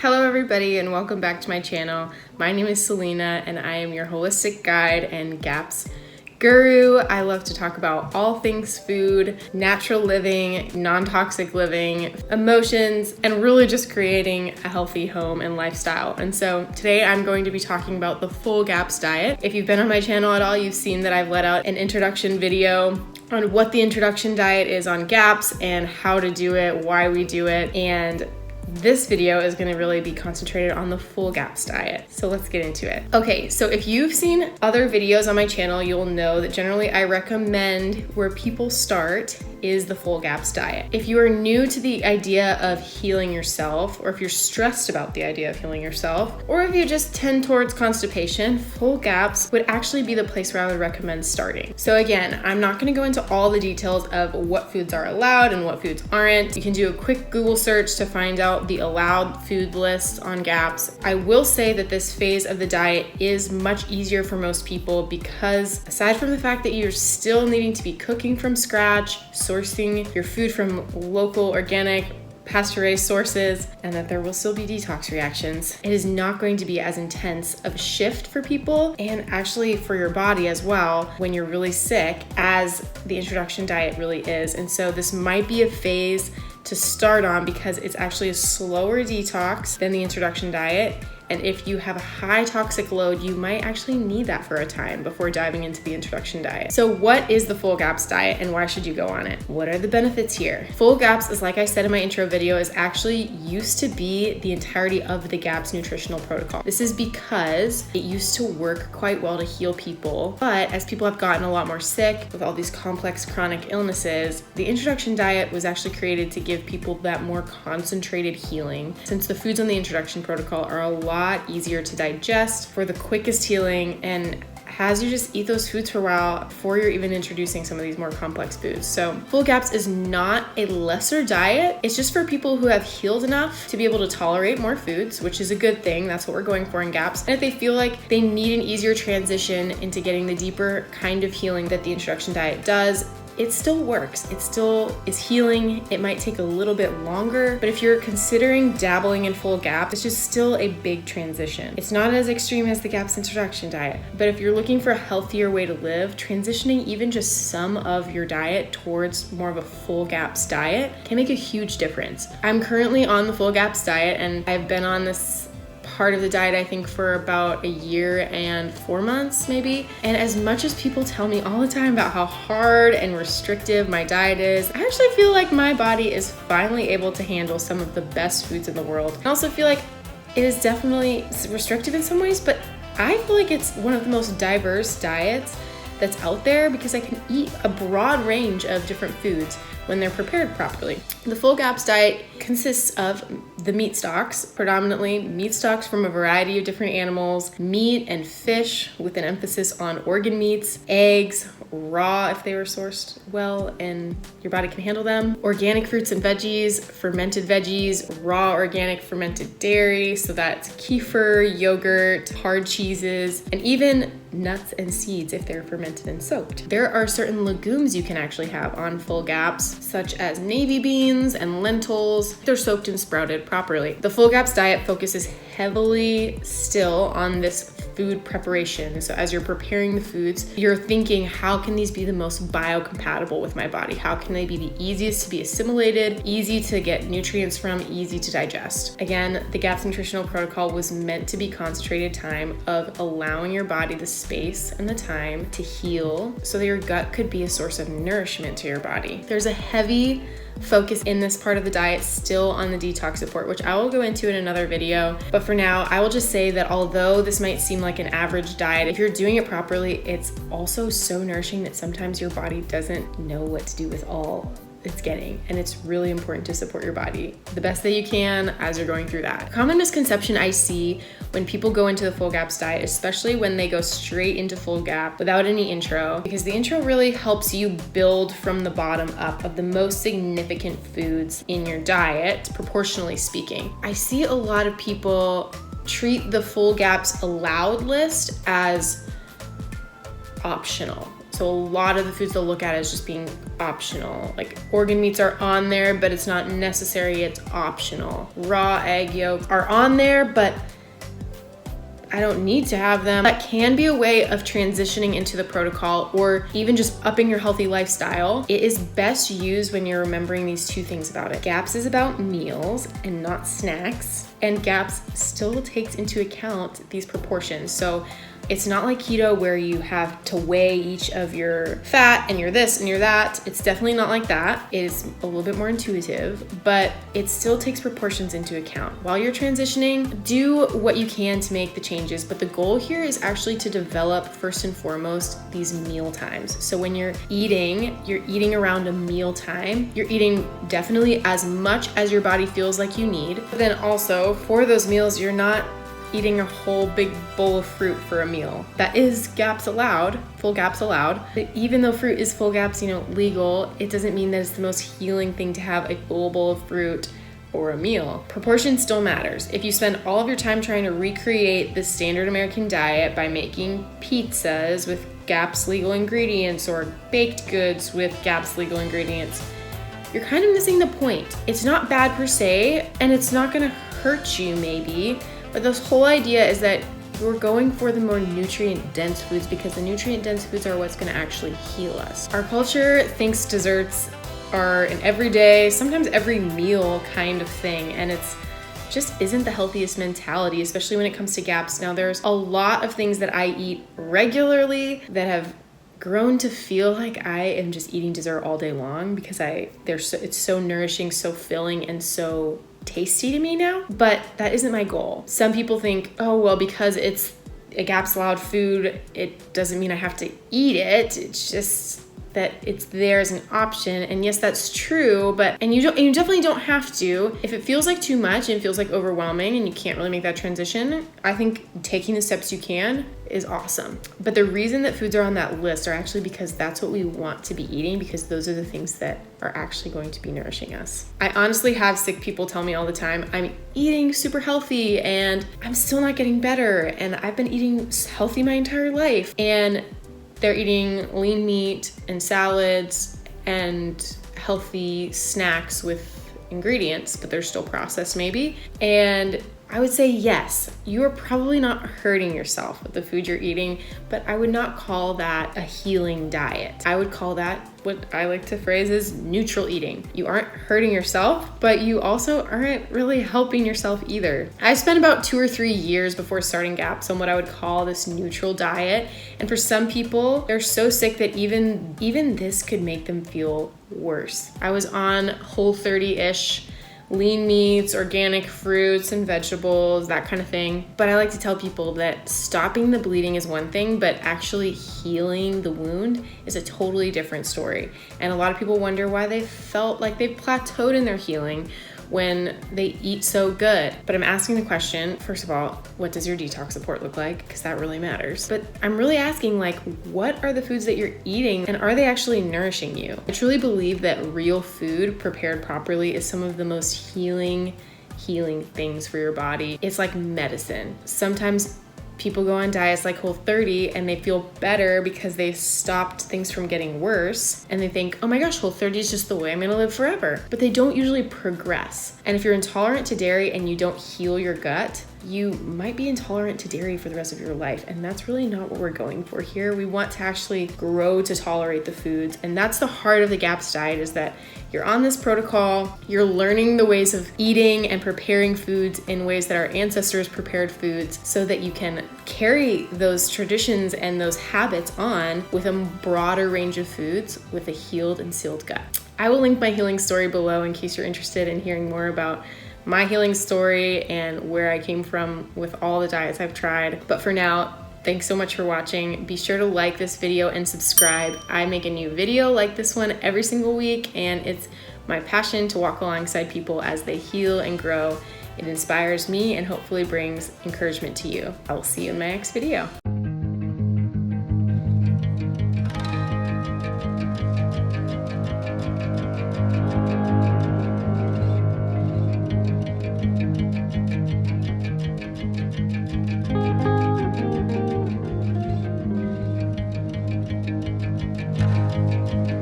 Hello everybody and welcome back to my channel. My name is Selena and I am your holistic guide and GAPS guru. I love to talk about all things food, natural living, non-toxic living, emotions, and really just creating a healthy home and lifestyle. And so today I'm going to be talking about the full GAPS diet. If you've been on my channel at all, you've seen that I've let out an introduction video on what the introduction diet is on GAPS and how to do it, why we do it, and this video is going to really be concentrated on the full GAPS diet. So let's get into it. Okay, so if you've seen other videos on my channel, you'll know that generally I recommend where people start is the full GAPS diet. If you are new to the idea of healing yourself, or if you're stressed about the idea of healing yourself, or if you just tend towards constipation, full GAPS would actually be the place where I would recommend starting. So again, I'm not going to go into all the details of what foods are allowed and what foods aren't. You can do a quick Google search to find out the allowed food list on GAPS. I will say that this phase of the diet is much easier for most people because aside from the fact that you're still needing to be cooking from scratch, sourcing your food from local, organic, pasture-raised sources, and that there will still be detox reactions, it is not going to be as intense of a shift for people and actually for your body as well when you're really sick as the introduction diet really is. And so this might be a phase to start on because it's actually a slower detox than the introduction diet. And if you have a high toxic load, you might actually need that for a time before diving into the introduction diet. So what is the full GAPS diet and why should you go on it? What are the benefits here? Full GAPS is, like I said in my intro video, is actually used to be the entirety of the GAPS nutritional protocol. This is because it used to work quite well to heal people. But as people have gotten a lot more sick with all these complex chronic illnesses, the introduction diet was actually created to give people that more concentrated healing. Since the foods on the introduction protocol are a lot easier to digest for the quickest healing and has you just eat those foods for a while before you're even introducing some of these more complex foods. So full GAPS is not a lesser diet. It's just for people who have healed enough to be able to tolerate more foods, which is a good thing. That's what we're going for in GAPS. And if they feel like they need an easier transition into getting the deeper kind of healing that the introduction diet does, it still works. It still is healing. It might take a little bit longer, but if you're considering dabbling in full GAPS, it's just still a big transition. It's not as extreme as the GAPS introduction diet, but if you're looking for a healthier way to live, transitioning even just some of your diet towards more of a full GAPS diet can make a huge difference. I'm currently on the full GAPS diet and I've been on this part of the diet I think for about a year and 4 months maybe. And as much as people tell me all the time about how hard and restrictive my diet is, I actually feel like my body is finally able to handle some of the best foods in the world. I also feel like it is definitely restrictive in some ways, but I feel like it's one of the most diverse diets that's out there because I can eat a broad range of different foods when they're prepared properly. The full GAPS diet consists of the meat stocks, predominantly meat stocks from a variety of different animals, meat and fish with an emphasis on organ meats, eggs, raw if they were sourced well and your body can handle them, organic fruits and veggies, fermented veggies, raw organic fermented dairy, so that's kefir, yogurt, hard cheeses, and even nuts and seeds if they're fermented and soaked. There are certain legumes you can actually have on full GAPS, such as navy beans and lentils. They're soaked and sprouted properly. The full GAPS diet focuses heavily still on this food preparation. So as you're preparing the foods, you're thinking, how can these be the most biocompatible with my body? How can they be the easiest to be assimilated, easy to get nutrients from, easy to digest? Again, the GAPS nutritional protocol was meant to be concentrated time of allowing your body the space and the time to heal so that your gut could be a source of nourishment to your body. There's a heavy focus in this part of the diet still on the detox support, which I will go into in another video. But for now, I will just say that although this might seem like an average diet, if you're doing it properly, it's also so nourishing that sometimes your body doesn't know what to do with all it's getting, and it's really important to support your body the best that you can as you're going through that. Common misconception I see when people go into the full GAPS diet, especially when they go straight into full GAP without any intro, because the intro really helps you build from the bottom up of the most significant foods in your diet, proportionally speaking. I see a lot of people treat the full GAPS allowed list as optional. So a lot of the foods they'll look at as just being optional. Like organ meats are on there, but it's not necessary, it's optional. Raw egg yolks are on there, but I don't need to have them. That can be a way of transitioning into the protocol or even just upping your healthy lifestyle. It is best used when you're remembering these two things about it. GAPS is about meals and not snacks, and GAPS still takes into account these proportions. So it's not like keto where you have to weigh each of your fat and your this and your that. It's definitely not like that. It is a little bit more intuitive, but it still takes proportions into account. While you're transitioning, do what you can to make the changes, but the goal here is actually to develop, first and foremost, these meal times. So when you're eating around a meal time. You're eating definitely as much as your body feels like you need. But then also, for those meals, you're not eating a whole big bowl of fruit for a meal. That is GAPS allowed, full GAPS allowed. But even though fruit is full GAPS, legal, it doesn't mean that it's the most healing thing to have a full bowl of fruit or a meal. Proportion still matters. If you spend all of your time trying to recreate the standard American diet by making pizzas with GAPS legal ingredients or baked goods with GAPS legal ingredients, you're kind of missing the point. It's not bad per se, and it's not gonna hurt you maybe, but this whole idea is that we're going for the more nutrient-dense foods because the nutrient-dense foods are what's gonna actually heal us. Our culture thinks desserts are an everyday, sometimes every meal kind of thing, and it's just isn't the healthiest mentality, especially when it comes to GAPS. Now, there's a lot of things that I eat regularly that have grown to feel like I am just eating dessert all day long because it's so nourishing, so filling, and so tasty to me now, but that isn't my goal. Some people think, oh, well, because it's a GAPS allowed food, it doesn't mean I have to eat it. It's just that it's there as an option. And yes, that's true, and you definitely don't have to. If it feels like too much and feels like overwhelming and you can't really make that transition, I think taking the steps you can is awesome. But the reason that foods are on that list are actually because that's what we want to be eating, because those are the things that are actually going to be nourishing us. I honestly have sick people tell me all the time, I'm eating super healthy and I'm still not getting better, and I've been eating healthy my entire life. And they're eating lean meat and salads and healthy snacks with ingredients, but they're still processed maybe. And I would say yes, you are probably not hurting yourself with the food you're eating, but I would not call that a healing diet. I would call that what I like to phrase as neutral eating. You aren't hurting yourself, but you also aren't really helping yourself either. I spent about 2 or 3 years before starting GAPS on what I would call this neutral diet. And for some people, they're so sick that even this could make them feel worse. I was on Whole30-ish, lean meats, organic fruits and vegetables, that kind of thing. But I like to tell people that stopping the bleeding is one thing, but actually healing the wound is a totally different story. And a lot of people wonder why they felt like they plateaued in their healing when they eat so good. But I'm asking the question, first of all, what does your detox support look like? Because that really matters. But I'm really asking, what are the foods that you're eating and are they actually nourishing you? I truly believe that real food prepared properly is some of the most healing things for your body. It's like medicine. Sometimes people go on diets like Whole30 and they feel better because they stopped things from getting worse, and they think, oh my gosh, Whole30 is just the way I'm gonna live forever. But they don't usually progress. And if you're intolerant to dairy and you don't heal your gut, you might be intolerant to dairy for the rest of your life. And that's really not what we're going for here. We want to actually grow to tolerate the foods. And that's the heart of the GAPS diet, is that you're on this protocol, you're learning the ways of eating and preparing foods in ways that our ancestors prepared foods, so that you can carry those traditions and those habits on with a broader range of foods with a healed and sealed gut. I will link my healing story below in case you're interested in hearing more about my healing story and where I came from with all the diets I've tried. But for now, thanks so much for watching. Be sure to like this video and subscribe. I make a new video like this one every single week, and it's my passion to walk alongside people as they heal and grow. It inspires me and hopefully brings encouragement to you. I will see you in my next video.